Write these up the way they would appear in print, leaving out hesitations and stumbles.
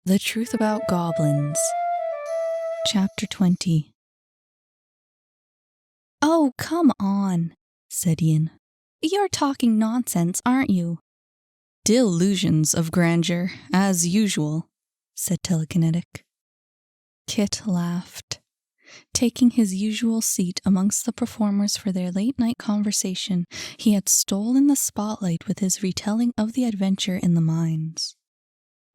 The Truth About Goblins. Chapter 20. "Oh, come on," said Yin. "You're talking nonsense, aren't you?" "Delusions of grandeur, as usual," said Telekinetic. Kit laughed. Taking his usual seat amongst the performers for their late-night conversation, he had stolen the spotlight with his retelling of the adventure in the mines.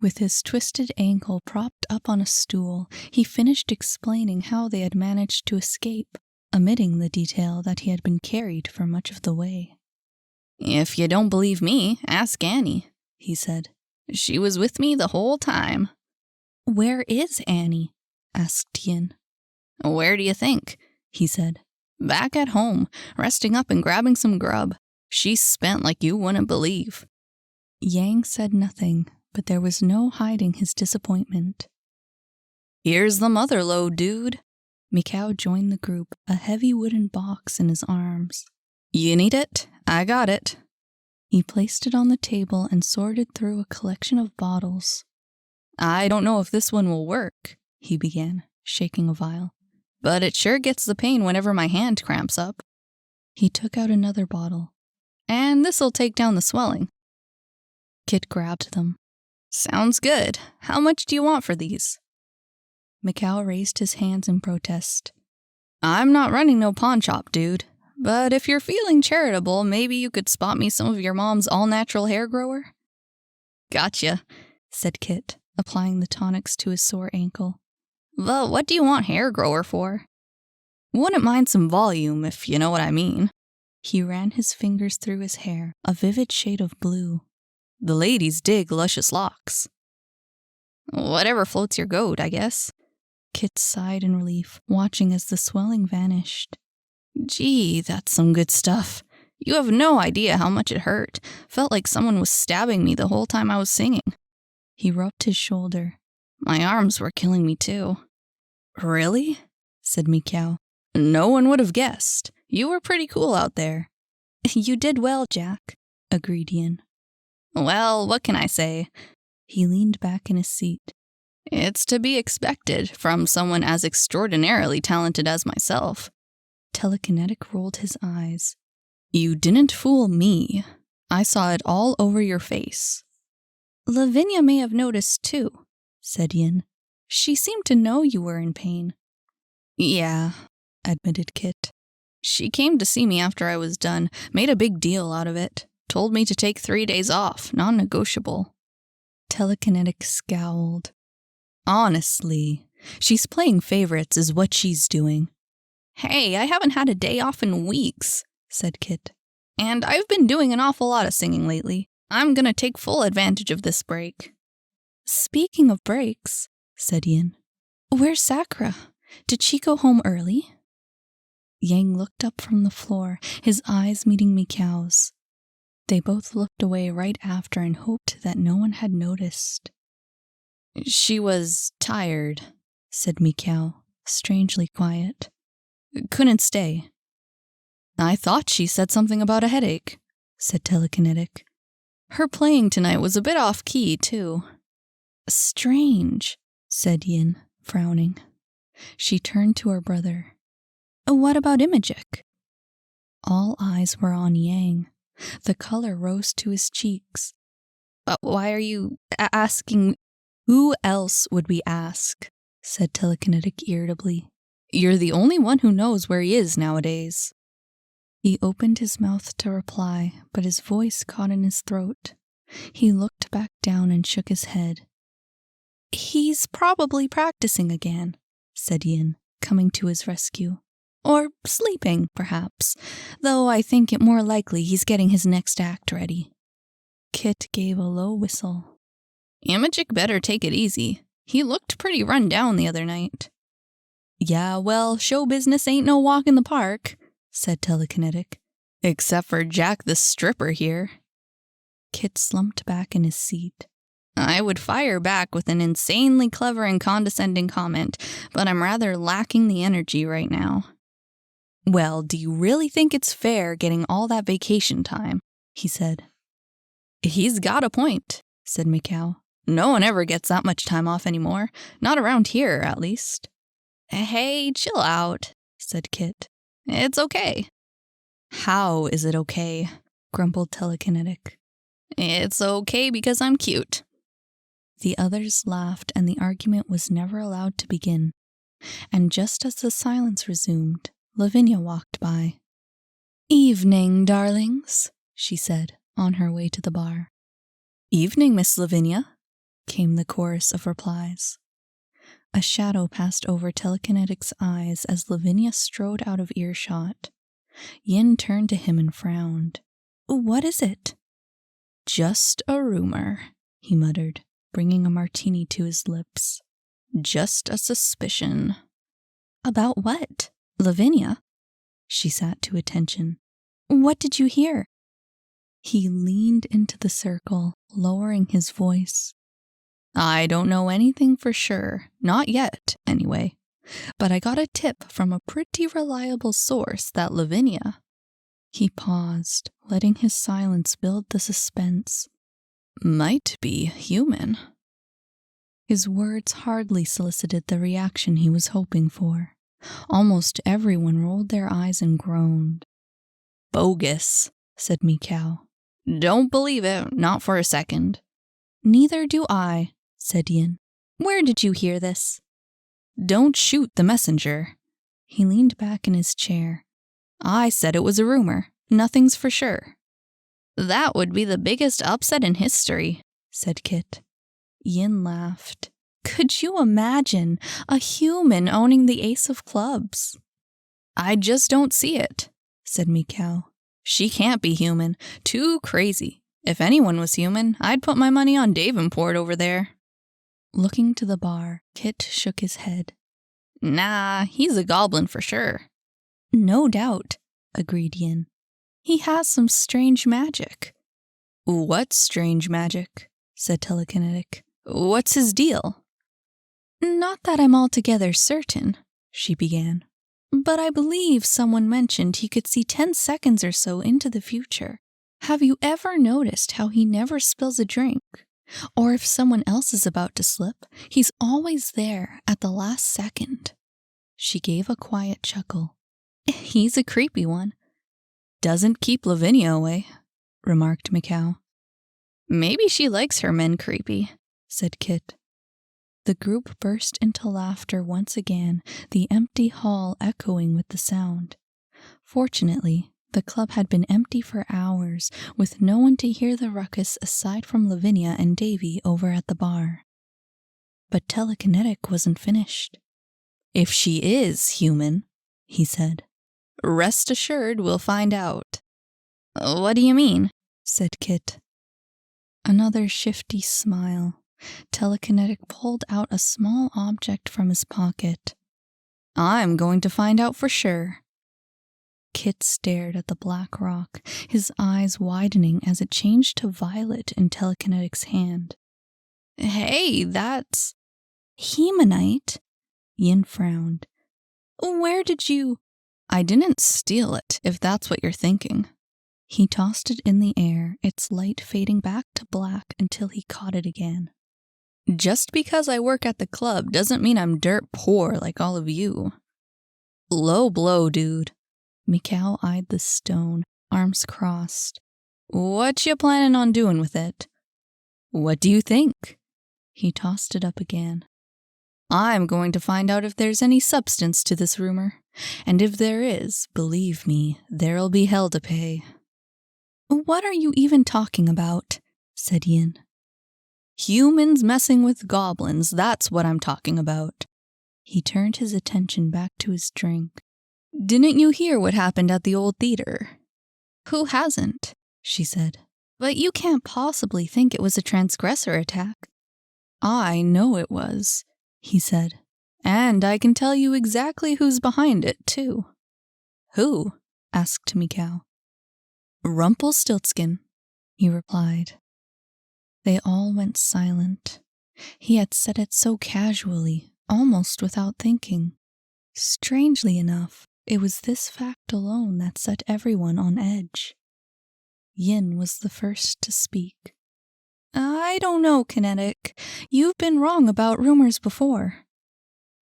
With his twisted ankle propped up on a stool, he finished explaining how they had managed to escape, omitting the detail that he had been carried for much of the way. "If you don't believe me, ask Annie," he said. "She was with me the whole time." "Where is Annie?" asked Yin. "Where do you think?" he said. "Back at home, resting up and grabbing some grub. She's spent like you wouldn't believe." Yang said nothing, but there was no hiding his disappointment. "Here's the mother load, dude." Mikau joined the group, a heavy wooden box in his arms. "You need it? I got it." He placed it on the table and sorted through a collection of bottles. "I don't know if this one will work," he began, shaking a vial. "But it sure gets the pain whenever my hand cramps up." He took out another bottle. "And this'll take down the swelling." Kit grabbed them. "Sounds good. How much do you want for these?" Mikau raised his hands in protest. "I'm not running no pawn shop, dude. But if you're feeling charitable, maybe you could spot me some of your mom's all-natural hair grower?" "Gotcha," said Kit, applying the tonics to his sore ankle. "But what do you want hair grower for?" "Wouldn't mind some volume, if you know what I mean." He ran his fingers through his hair, a vivid shade of blue. "The ladies dig luscious locks." "Whatever floats your goat, I guess." Kit sighed in relief, watching as the swelling vanished. "Gee, that's some good stuff. You have no idea how much it hurt. Felt like someone was stabbing me the whole time I was singing." He rubbed his shoulder. "My arms were killing me too." "Really?" said Mikau. "No one would have guessed. You were pretty cool out there." "You did well, Jack," agreed Yin. "Well, what can I say?" He leaned back in his seat. "It's to be expected from someone as extraordinarily talented as myself." Telekinetic rolled his eyes. "You didn't fool me. I saw it all over your face." "Lavinia may have noticed too," said Yin. "She seemed to know you were in pain." "Yeah," admitted Kit. "She came to see me after I was done, made a big deal out of it. Told me to take 3 days off, non-negotiable." Telekinetic scowled. "Honestly, she's playing favorites is what she's doing." "Hey, I haven't had a day off in weeks," said Kit. "And I've been doing an awful lot of singing lately. I'm gonna take full advantage of this break." "Speaking of breaks," said Yin, "where's Sakura? Did she go home early?" Yang looked up from the floor, his eyes meeting Mikau's. They both looked away right after and hoped that no one had noticed. "She was tired," said Mikau, strangely quiet. "Couldn't stay." "I thought she said something about a headache," said Telekinetic. "Her playing tonight was a bit off-key, too." "Strange," said Yin, frowning. She turned to her brother. "What about Imajik?" All eyes were on Yang. The color rose to his cheeks. "Why are you asking?" "Who else would we ask?" said Telekinetic irritably. "You're the only one who knows where he is nowadays." He opened his mouth to reply, but his voice caught in his throat. He looked back down and shook his head. "He's probably practicing again," said Yin, coming to his rescue. "Or sleeping, perhaps, though I think it more likely he's getting his next act ready." Kit gave a low whistle. "Imajik better take it easy. He looked pretty run down the other night." "Yeah, well, show business ain't no walk in the park," said Telekinetic. "Except for Jack the stripper here." Kit slumped back in his seat. "I would fire back with an insanely clever and condescending comment, but I'm rather lacking the energy right now." "Well, do you really think it's fair getting all that vacation time?" he said. "He's got a point," said Mikau. No one ever gets that much time off anymore. Not around here, at least. Hey, chill out, said Kit. It's okay. How is it okay? Grumbled Telekinetic. It's okay because I'm cute. The others laughed, and the argument was never allowed to begin. And just as the silence resumed, Lavinia walked by. Evening, darlings, she said, on her way to the bar. Evening, Miss Lavinia, came the chorus of replies. A shadow passed over Telekinetic's eyes as Lavinia strode out of earshot. Yin turned to him and frowned. What is it? Just a rumor, he muttered, bringing a martini to his lips. Just a suspicion. About what? Lavinia? She sat to attention. What did you hear? He leaned into the circle, lowering his voice. I don't know anything for sure, not yet, anyway. But I got a tip from a pretty reliable source that Lavinia... He paused, letting his silence build the suspense. Might be human. His words hardly solicited the reaction he was hoping for. Almost everyone rolled their eyes and groaned. Bogus, said Mikau. Don't believe it, not for a second. Neither do I, said Yin. Where did you hear this? Don't shoot the messenger. He leaned back in his chair. I said it was a rumor. Nothing's for sure. That would be the biggest upset in history, said Kit. Yin laughed. Could you imagine a human owning the ace of clubs? I just don't see it, said Mikau. She can't be human. Too crazy. If anyone was human, I'd put my money on Davenport over there. Looking to the bar, Kit shook his head. Nah, he's a goblin for sure. No doubt, agreed Yin. He has some strange magic. What strange magic? Said Telekinetic. What's his deal? Not that I'm altogether certain, she began. But I believe someone mentioned he could see 10 seconds or so into the future. Have you ever noticed how he never spills a drink? Or if someone else is about to slip, he's always there at the last second. She gave a quiet chuckle. He's a creepy one. Doesn't keep Lavinia away, remarked Mikau. Maybe she likes her men creepy, said Kit. The group burst into laughter once again, the empty hall echoing with the sound. Fortunately, the club had been empty for hours, with no one to hear the ruckus aside from Lavinia and Davy over at the bar. But Telekinetic wasn't finished. If she is human, he said, rest assured we'll find out. What do you mean? Said Kit. Another shifty smile. Telekinetic pulled out a small object from his pocket. I'm going to find out for sure. Kit stared at the black rock, his eyes widening as it changed to violet in Telekinetic's hand. Hey, that's... Hemanite? Yin frowned. Where did you... I didn't steal it, if that's what you're thinking. He tossed it in the air, its light fading back to black until he caught it again. Just because I work at the club doesn't mean I'm dirt poor like all of you. Low blow, dude. Mikau eyed the stone, arms crossed. What you planning on doing with it? What do you think? He tossed it up again. I'm going to find out if there's any substance to this rumor. And if there is, believe me, there'll be hell to pay. What are you even talking about? Said Yin. Humans messing with goblins, that's what I'm talking about. He turned his attention back to his drink. Didn't you hear what happened at the old theater? Who hasn't? She said. But you can't possibly think it was a transgressor attack. I know it was, he said. And I can tell you exactly who's behind it, too. Who? Asked Mikau. Rumpelstiltskin, he replied. They all went silent. He had said it so casually, almost without thinking. Strangely enough, it was this fact alone that set everyone on edge. Yin was the first to speak. I don't know, Kinetic. You've been wrong about rumors before.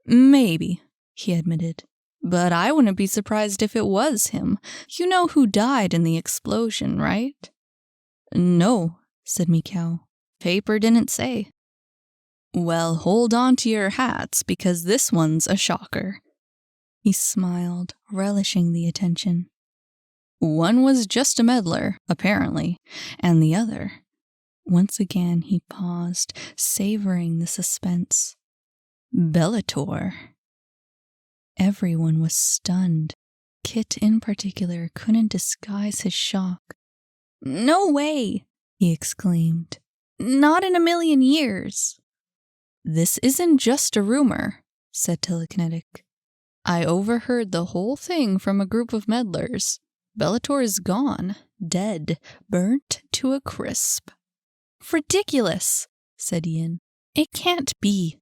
Maybe, he admitted. But I wouldn't be surprised if it was him. You know who died in the explosion, right? No, said Mikau. Paper didn't say. Well, hold on to your hats, because this one's a shocker. He smiled, relishing the attention. One was just a meddler, apparently, and the other... Once again he paused, savoring the suspense. Bellator. Everyone was stunned. Kit in particular couldn't disguise his shock. No way, he exclaimed. Not in a million years. This isn't just a rumor, said Telekinetic. I overheard the whole thing from a group of meddlers. Bellator is gone, dead, burnt to a crisp. Ridiculous, said Yin. It can't be.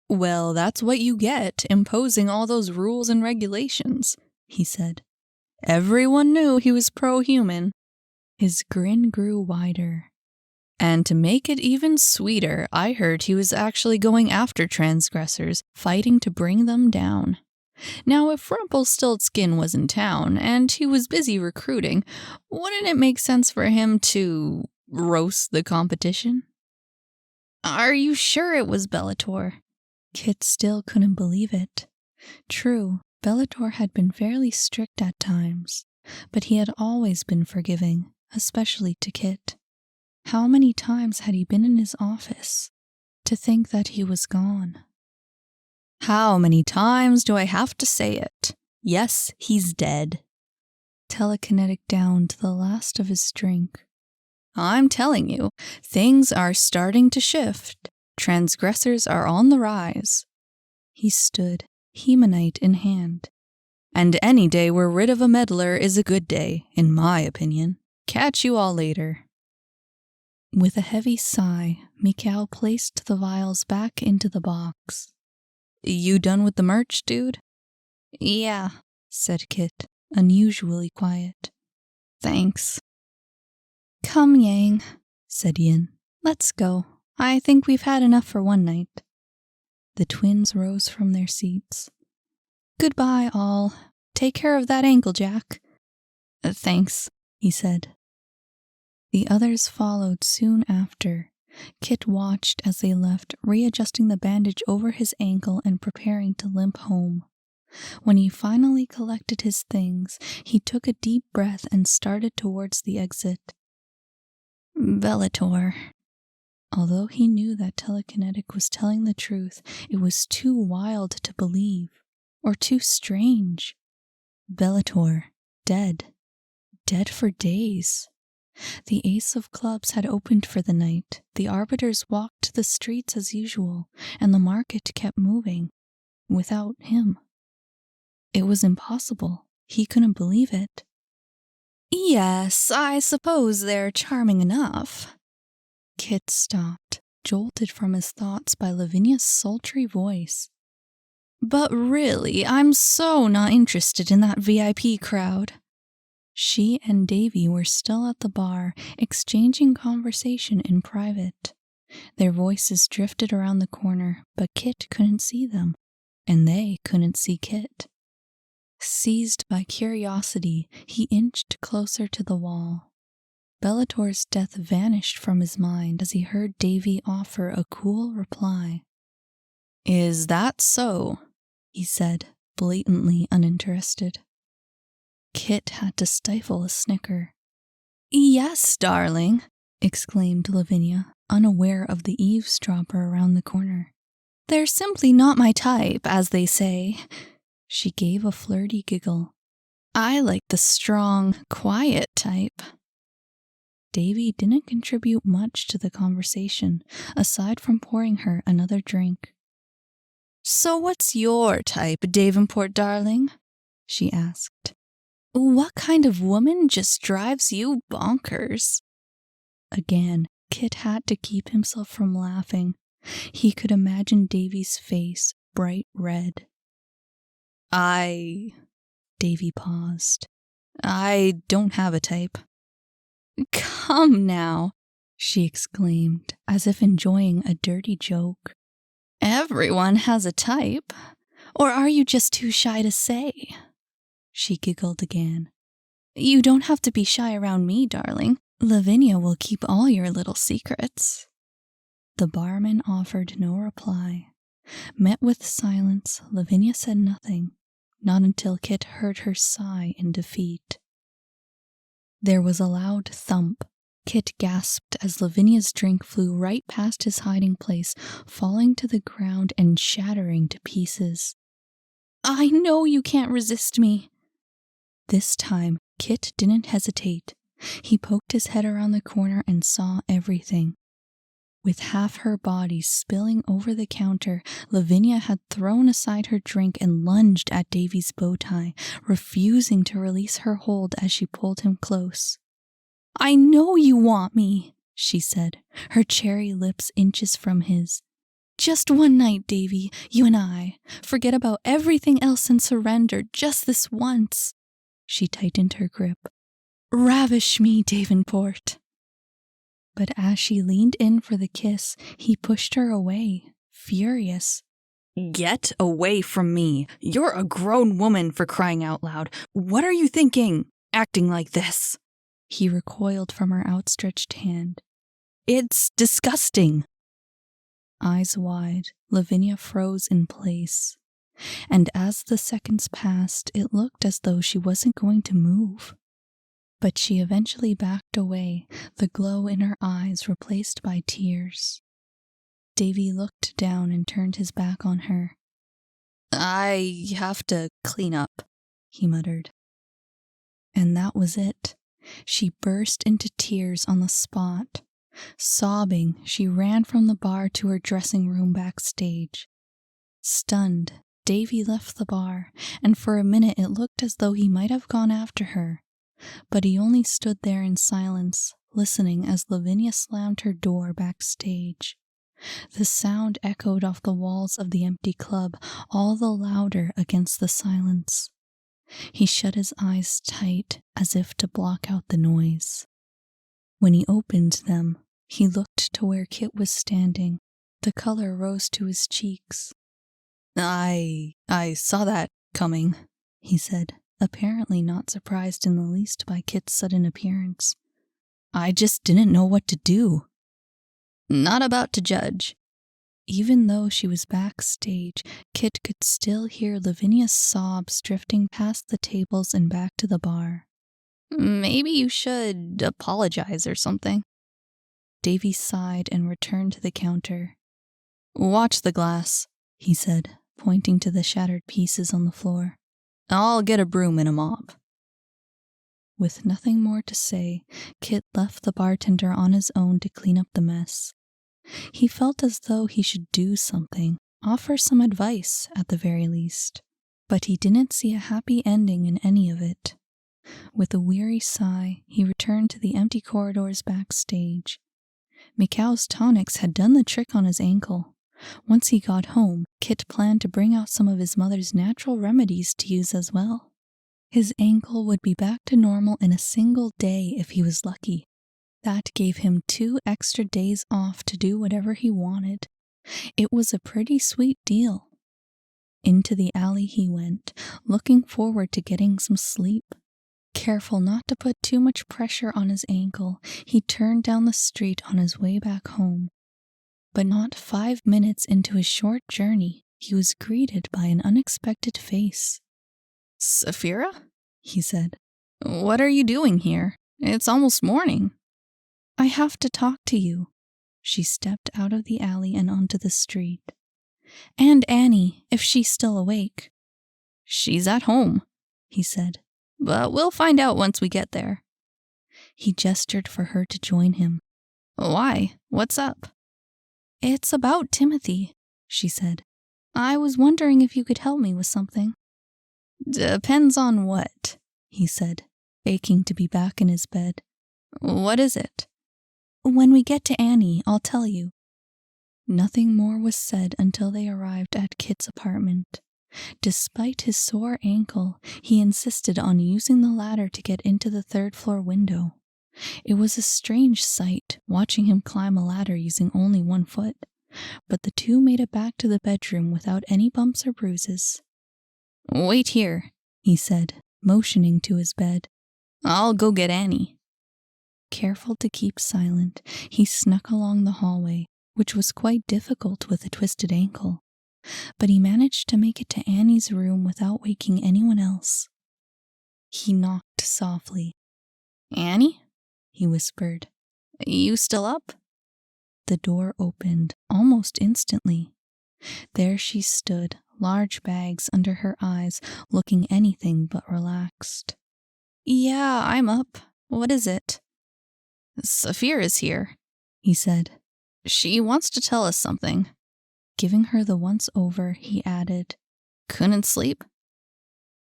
Well, that's what you get, imposing all those rules and regulations, he said. Everyone knew he was pro-human. His grin grew wider. And to make it even sweeter, I heard he was actually going after transgressors, fighting to bring them down. Now, if Rumpelstiltskin was in town, and he was busy recruiting, wouldn't it make sense for him to roast the competition? Are you sure it was Bellator? Kit still couldn't believe it. True, Bellator had been fairly strict at times, but he had always been forgiving, especially to Kit. How many times had he been in his office? To think that he was gone. How many times do I have to say it? Yes, he's dead. Telekinetic downed the last of his drink. I'm telling you, things are starting to shift. Transgressors are on the rise. He stood, hemonite in hand. And any day we're rid of a meddler is a good day, in my opinion. Catch you all later. With a heavy sigh, Mikau placed the vials back into the box. You done with the merch, dude? Yeah, said Kit, unusually quiet. Thanks. Come, Yang, said Yin. Let's go. I think we've had enough for one night. The twins rose from their seats. Goodbye, all. Take care of that ankle, Jack. Thanks, he said. The others followed soon after. Kit watched as they left, readjusting the bandage over his ankle and preparing to limp home. When he finally collected his things, he took a deep breath and started towards the exit. Bellator. Although he knew that Telekinetic was telling the truth, it was too wild to believe, or too strange. Bellator, dead. Dead for days. The Ace of Clubs had opened for the night, the arbiters walked the streets as usual, and the market kept moving. Without him. It was impossible. He couldn't believe it. Yes, I suppose they're charming enough. Kit stopped, jolted from his thoughts by Lavinia's sultry voice. But really, I'm so not interested in that VIP crowd. She and Davy were still at the bar, exchanging conversation in private. Their voices drifted around the corner, but Kit couldn't see them, and they couldn't see Kit. Seized by curiosity, he inched closer to the wall. Bellator's death vanished from his mind as he heard Davy offer a cool reply. Is that so? He said, blatantly uninterested. Kit had to stifle a snicker. Yes, darling, exclaimed Lavinia, unaware of the eavesdropper around the corner. They're simply not my type, as they say. She gave a flirty giggle. I like the strong, quiet type. Davy didn't contribute much to the conversation, aside from pouring her another drink. So what's your type, Davenport darling? She asked. What kind of woman just drives you bonkers? Again, Kit had to keep himself from laughing. He could imagine Davy's face, bright red. Davy paused. I don't have a type. Come now, she exclaimed, as if enjoying a dirty joke. Everyone has a type. Or are you just too shy to say? She giggled again. You don't have to be shy around me, darling. Lavinia will keep all your little secrets. The barman offered no reply. Met with silence, Lavinia said nothing, not until Kit heard her sigh in defeat. There was a loud thump. Kit gasped as Lavinia's drink flew right past his hiding place, falling to the ground and shattering to pieces. I know you can't resist me. This time, Kit didn't hesitate. He poked his head around the corner and saw everything. With half her body spilling over the counter, Lavinia had thrown aside her drink and lunged at Davy's bow tie, refusing to release her hold as she pulled him close. I know you want me, she said, her cherry lips inches from his. Just one night, Davy, you and I. Forget about everything else and surrender just this once. She tightened her grip. Ravish me, Davenport. But as she leaned in for the kiss, he pushed her away, furious. Get away from me. You're a grown woman, for crying out loud. What are you thinking, acting like this? He recoiled from her outstretched hand. It's disgusting. Eyes wide, Lavinia froze in place. And as the seconds passed, it looked as though she wasn't going to move. But she eventually backed away, the glow in her eyes replaced by tears. Davy looked down and turned his back on her. I have to clean up, he muttered. And that was it. She burst into tears on the spot. Sobbing, she ran from the bar to her dressing room backstage. Stunned, Davy left the bar, and for a minute it looked as though he might have gone after her. But he only stood there in silence, listening as Lavinia slammed her door backstage. The sound echoed off the walls of the empty club, all the louder against the silence. He shut his eyes tight, as if to block out the noise. When he opened them, he looked to where Kit was standing. The color rose to his cheeks. I saw that coming, he said, apparently not surprised in the least by Kit's sudden appearance. I just didn't know what to do. Not about to judge. Even though she was backstage, Kit could still hear Lavinia's sobs drifting past the tables and back to the bar. Maybe you should apologize or something. Davy sighed and returned to the counter. Watch the glass, he said, pointing to the shattered pieces on the floor. I'll get a broom and a mop. With nothing more to say, Kit left the bartender on his own to clean up the mess. He felt as though he should do something, offer some advice at the very least, but he didn't see a happy ending in any of it. With a weary sigh, he returned to the empty corridors backstage. Mikau's tonics had done the trick on his ankle. Once he got home, Kit planned to bring out some of his mother's natural remedies to use as well. His ankle would be back to normal in a single day if he was lucky. That gave him 2 extra days off to do whatever he wanted. It was a pretty sweet deal. Into the alley he went, looking forward to getting some sleep. Careful not to put too much pressure on his ankle, he turned down the street on his way back home. But not 5 minutes into his short journey, he was greeted by an unexpected face. Saphira? He said. What are you doing here? It's almost morning. I have to talk to you. She stepped out of the alley and onto the street. And Annie, if she's still awake. She's at home, he said. But we'll find out once we get there. He gestured for her to join him. Why? What's up? It's about Timothy, she said. I was wondering if you could help me with something. Depends on what, he said, aching to be back in his bed. What is it? When we get to Annie, I'll tell you. Nothing more was said until they arrived at Kit's apartment. Despite his sore ankle, he insisted on using the ladder to get into the 3rd-floor window. It was a strange sight, watching him climb a ladder using only one foot, but the two made it back to the bedroom without any bumps or bruises. "Wait here," he said, motioning to his bed. "I'll go get Annie." Careful to keep silent, he snuck along the hallway, which was quite difficult with a twisted ankle, but he managed to make it to Annie's room without waking anyone else. He knocked softly. "Annie?" he whispered. "You still up?" The door opened almost instantly. There she stood, large bags under her eyes, looking anything but relaxed. "Yeah, I'm up. What is it?" "Saphira's here," he said. "She wants to tell us something." Giving her the once-over, he added, "Couldn't sleep?"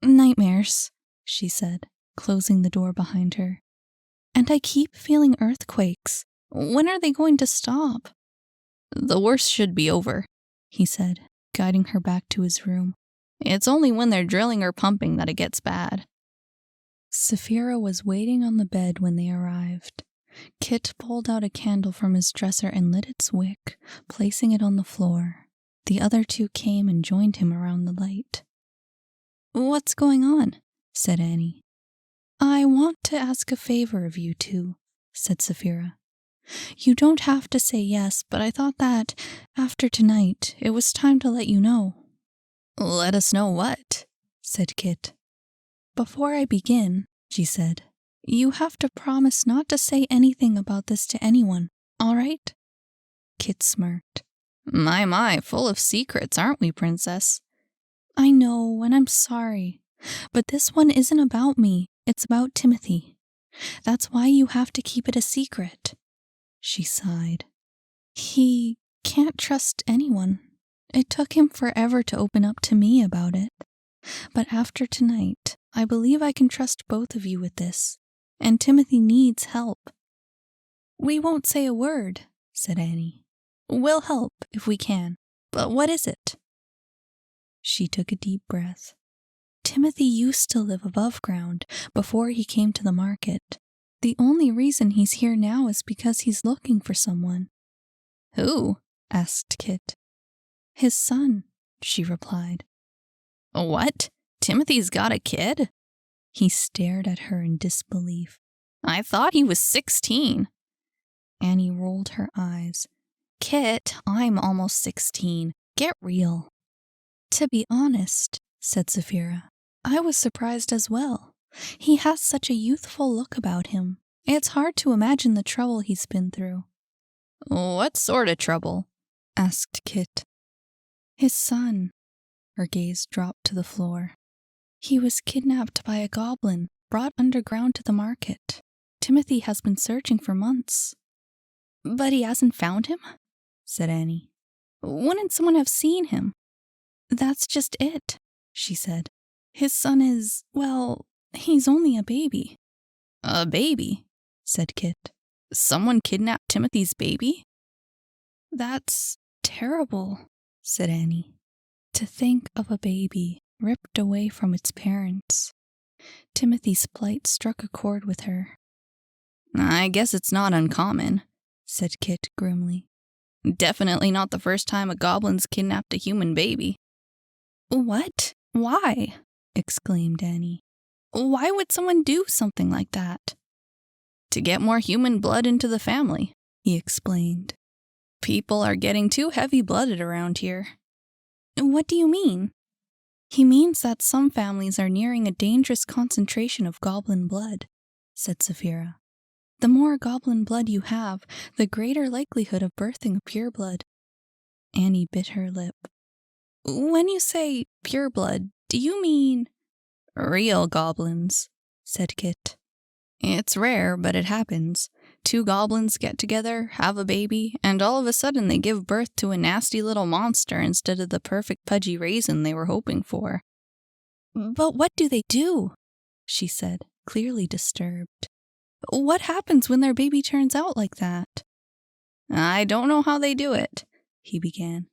"Nightmares," she said, closing the door behind her. "And I keep feeling earthquakes. When are they going to stop?" "The worst should be over," he said, guiding her back to his room. "It's only when they're drilling or pumping that it gets bad." Saphira was waiting on the bed when they arrived. Kit pulled out a candle from his dresser and lit its wick, placing it on the floor. The other two came and joined him around the light. "What's going on?" said Annie. "I want to ask a favor of you two," said Saphira. "You don't have to say yes, but I thought that, after tonight, it was time to let you know." "Let us know what?" said Kit. "Before I begin," she said, "you have to promise not to say anything about this to anyone, all right?" Kit smirked. My, full of secrets, aren't we, Princess?" "I know, and I'm sorry. But this one isn't about me. It's about Timothy. That's why you have to keep it a secret." She sighed. "He can't trust anyone. It took him forever to open up to me about it. But after tonight, I believe I can trust both of you with this. And Timothy needs help." "We won't say a word," said Annie. "We'll help if we can. But what is it?" She took a deep breath. "Timothy used to live above ground before he came to the market. The only reason he's here now is because he's looking for someone." "Who?" asked Kit. "His son," she replied. "What? Timothy's got a kid?" He stared at her in disbelief. "I thought he was 16. Annie rolled her eyes. "Kit, I'm almost 16. Get real." "To be honest," said Saphira, "I was surprised as well. He has such a youthful look about him. It's hard to imagine the trouble he's been through." "What sort of trouble?" asked Kit. "His son." Her gaze dropped to the floor. "He was kidnapped by a goblin, brought underground to the market. Timothy has been searching for months." "But he hasn't found him?" said Annie. "Wouldn't someone have seen him?" "That's just it," she said. "His son is, well, he's only a baby." "A baby?" said Kit. "Someone kidnapped Timothy's baby?" "That's terrible," said Annie. "To think of a baby ripped away from its parents." Timothy's plight struck a chord with her. "I guess it's not uncommon," said Kit grimly. "Definitely not the first time a goblin's kidnapped a human baby." "What? Why?" exclaimed Annie. "Why would someone do something like that?" "To get more human blood into the family," he explained. "People are getting too heavy-blooded around here." "What do you mean?" "He means that some families are nearing a dangerous concentration of goblin blood," said Saphira. "The more goblin blood you have, the greater likelihood of birthing a pureblood." Annie bit her lip. "When you say pure blood, do you mean—" "Real goblins," said Kit. "It's rare, but it happens. Two goblins get together, have a baby, and all of a sudden they give birth to a nasty little monster instead of the perfect pudgy raisin they were hoping for." "But what do they do?" she said, clearly disturbed. "What happens when their baby turns out like that?" "I don't know how they do it," he began,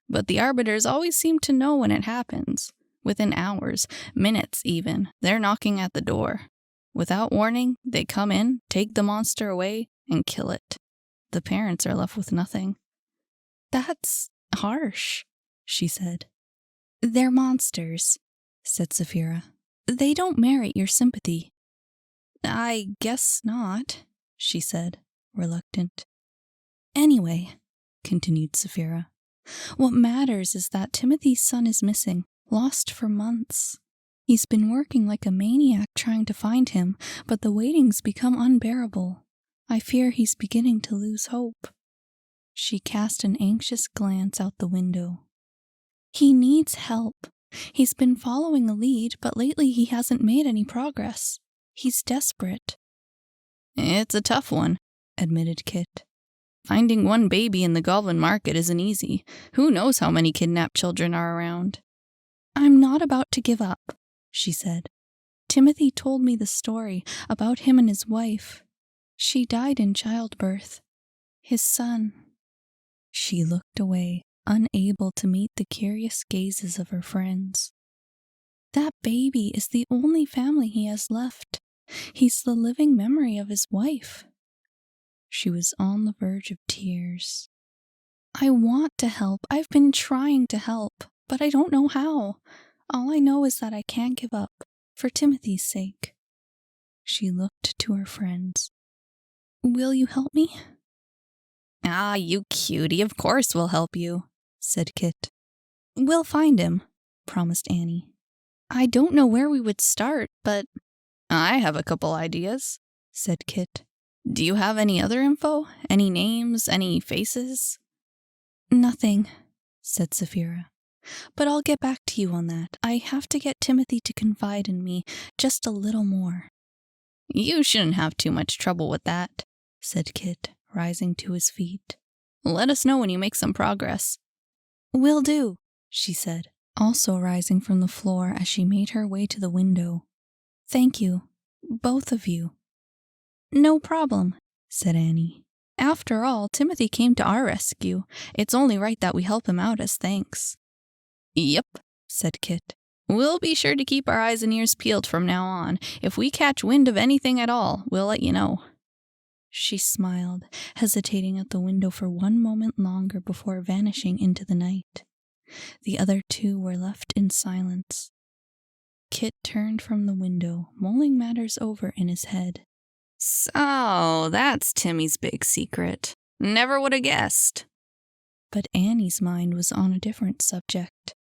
"but the arbiters always seem to know when it happens. Within hours, minutes even, they're knocking at the door. Without warning, they come in, take the monster away, and kill it. The parents are left with nothing. That's harsh, she said. They're monsters, said Saphira. They don't merit your sympathy. I guess not, she said, reluctant. Anyway, continued Saphira, what matters is that Timothy's son is missing, lost for months. He's been working like a maniac trying to find him, but the waiting's become unbearable. I fear he's beginning to lose hope. She cast an anxious glance out the window. He needs help. He's been following a lead, but lately he hasn't made any progress. He's desperate. It's a tough one, admitted Kit. Finding one baby in the goblin market isn't easy. Who knows how many kidnapped children are around? I'm not about to give up, she said. Timothy told me the story about him and his wife. She died in childbirth. His son. She looked away, unable to meet the curious gazes of her friends. That baby is the only family he has left. He's the living memory of his wife. She was on the verge of tears. I want to help. I've been trying to help, but I don't know how. All I know is that I can't give up, for Timothy's sake. She looked to her friends. Will you help me? Ah, you cutie, of course we'll help you, said Kit. We'll find him, promised Annie. I don't know where we would start, but... I have a couple ideas, said Kit. Do you have any other info? Any names? Any faces? Nothing, said Saphira. But I'll get back to you on that. I have to get Timothy to confide in me just a little more. You shouldn't have too much trouble with that, said Kit, rising to his feet. Let us know when you make some progress. Will do, she said, also rising from the floor as she made her way to the window. Thank you, both of you. No problem, said Annie. After all, Timothy came to our rescue. It's only right that we help him out as thanks. Yep, said Kit. We'll be sure to keep our eyes and ears peeled from now on. If we catch wind of anything at all, we'll let you know. She smiled, hesitating at the window for one moment longer before vanishing into the night. The other two were left in silence. Kit turned from the window, mulling matters over in his head. So, that's Timmy's big secret. Never would have guessed. But Annie's mind was on a different subject.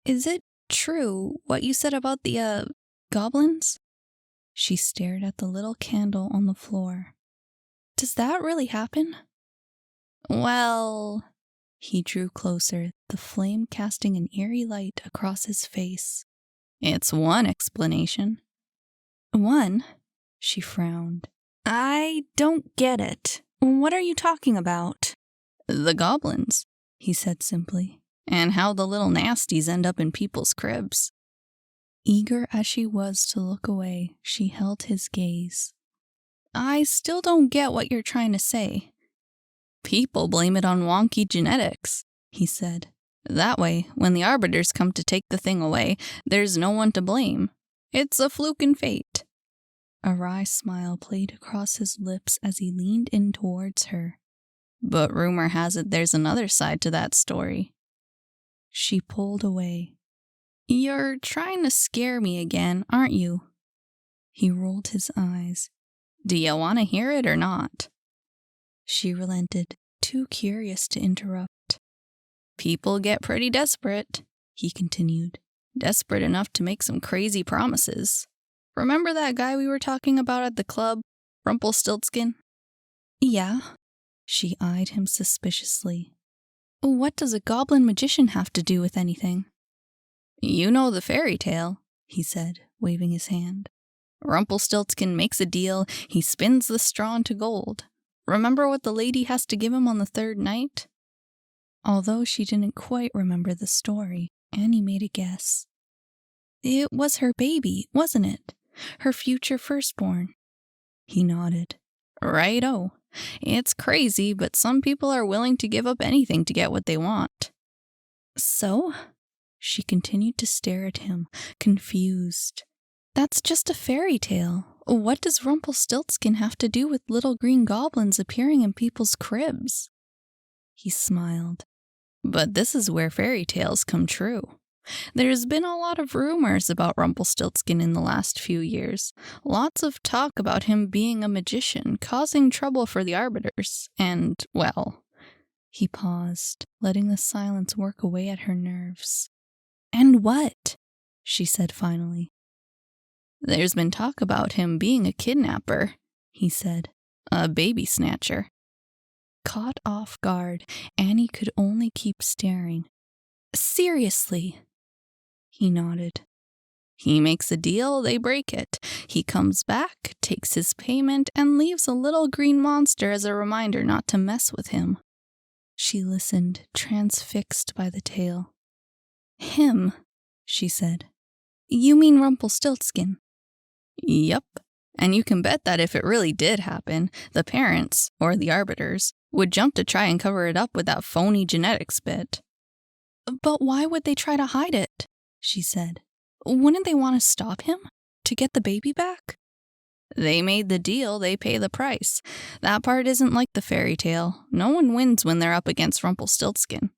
Is it true what you said about the, goblins? She stared at the little candle on the floor. Does that really happen? Well... He drew closer, the flame casting an eerie light across his face. It's one explanation. One? She frowned. I don't get it. What are you talking about? The goblins, he said simply, and how the little nasties end up in people's cribs. Eager as she was to look away, she held his gaze. I still don't get what you're trying to say. People blame it on wonky genetics, he said. That way, when the arbiters come to take the thing away, there's no one to blame. It's a fluke in fate. A wry smile played across his lips as he leaned in towards her. But rumor has it there's another side to that story. She pulled away. You're trying to scare me again, aren't you? He rolled his eyes. Do you want to hear it or not? She relented, too curious to interrupt. People get pretty desperate, he continued. Desperate enough to make some crazy promises. Remember that guy we were talking about at the club, Rumpelstiltskin? Yeah. She eyed him suspiciously. What does a goblin magician have to do with anything? You know the fairy tale, he said, waving his hand. Rumpelstiltskin makes a deal, he spins the straw into gold. Remember what the lady has to give him on the third night? Although she didn't quite remember the story, Annie made a guess. It was her baby, wasn't it? Her future firstborn. He nodded. Right-o. It's crazy, but some people are willing to give up anything to get what they want. So? She continued to stare at him, confused. That's just a fairy tale. What does Rumpelstiltskin have to do with little green goblins appearing in people's cribs? He smiled. But this is where fairy tales come true. There's been a lot of rumors about Rumpelstiltskin in the last few years. Lots of talk about him being a magician, causing trouble for the arbiters, and, well... He paused, letting the silence work away at her nerves. And what? She said finally. There's been talk about him being a kidnapper, he said. A baby snatcher. Caught off guard, Annie could only keep staring. Seriously? He nodded. He makes a deal, they break it. He comes back, takes his payment, and leaves a little green monster as a reminder not to mess with him. She listened, transfixed by the tale. Him, she said. You mean Rumpelstiltskin? Yup. And you can bet that if it really did happen, the parents, or the arbiters, would jump to try and cover it up with that phony genetics bit. But why would they try to hide it? She said. Wouldn't they want to stop him? To get the baby back? They made the deal, they pay the price. That part isn't like the fairy tale. No one wins when they're up against Rumpelstiltskin.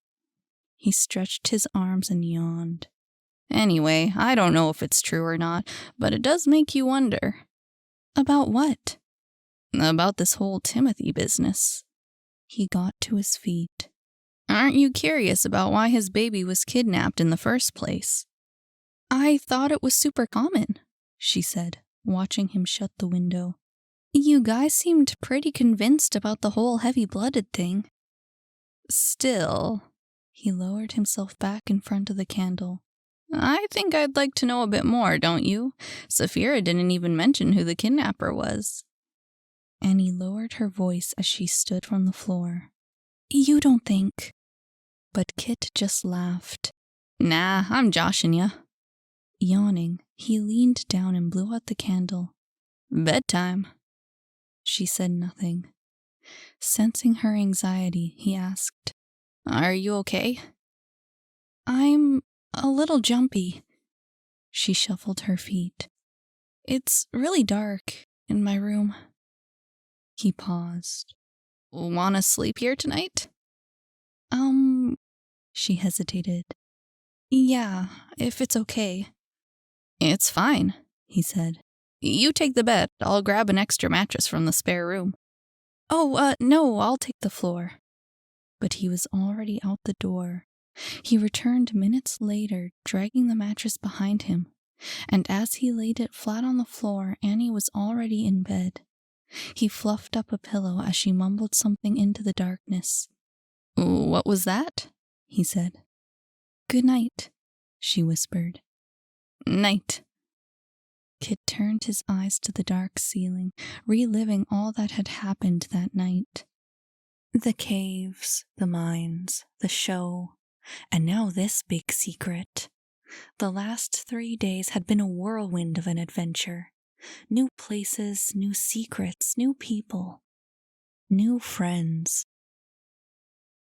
He stretched his arms and yawned. Anyway, I don't know if it's true or not, but it does make you wonder. About what? About this whole Timothy business. He got to his feet. Aren't you curious about why his baby was kidnapped in the first place? I thought it was super common, she said, watching him shut the window. You guys seemed pretty convinced about the whole heavy-blooded thing. Still, he lowered himself back in front of the candle. I think I'd like to know a bit more, don't you? Saphira didn't even mention who the kidnapper was. Annie lowered her voice as she stood from the floor. You don't think... But Kit just laughed. Nah, I'm joshing ya. Yawning, he leaned down and blew out the candle. Bedtime. She said nothing. Sensing her anxiety, he asked, Are you okay? I'm a little jumpy. She shuffled her feet. It's really dark in my room. He paused. Wanna sleep here tonight? She hesitated. Yeah, if it's okay. It's fine, he said. You take the bed. I'll grab an extra mattress from the spare room. Oh, no, I'll take the floor. But he was already out the door. He returned minutes later, dragging the mattress behind him. And as he laid it flat on the floor, Annie was already in bed. He fluffed up a pillow as she mumbled something into the darkness. What was that? He said. Good night, she whispered. Night. Kit turned his eyes to the dark ceiling, reliving all that had happened that night. The caves, the mines, the show, and now this big secret. The last 3 days had been a whirlwind of an adventure. New places, new secrets, new people, new friends.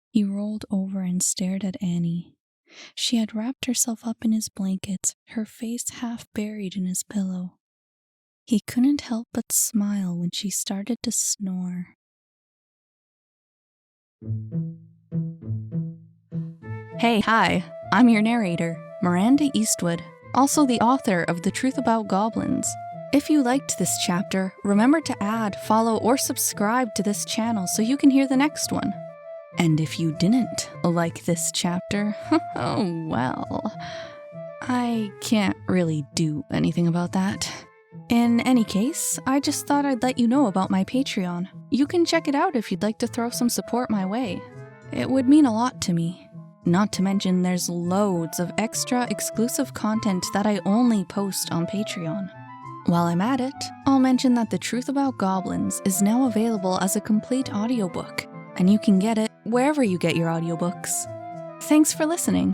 He rolled over and stared at Annie. She had wrapped herself up in his blankets, her face half buried in his pillow. He couldn't help but smile when she started to snore. Hey, hi, I'm your narrator, Miranda Eastwood, also the author of The Truth About Goblins. If you liked this chapter, remember to add, follow, or subscribe to this channel so you can hear the next one. And if you didn't like this chapter, oh well, I can't really do anything about that. In any case, I just thought I'd let you know about my Patreon. You can check it out if you'd like to throw some support my way. It would mean a lot to me. Not to mention there's loads of extra exclusive content that I only post on Patreon. While I'm at it, I'll mention that The Truth About Goblins is now available as a complete audiobook, and you can get it wherever you get your audiobooks. Thanks for listening.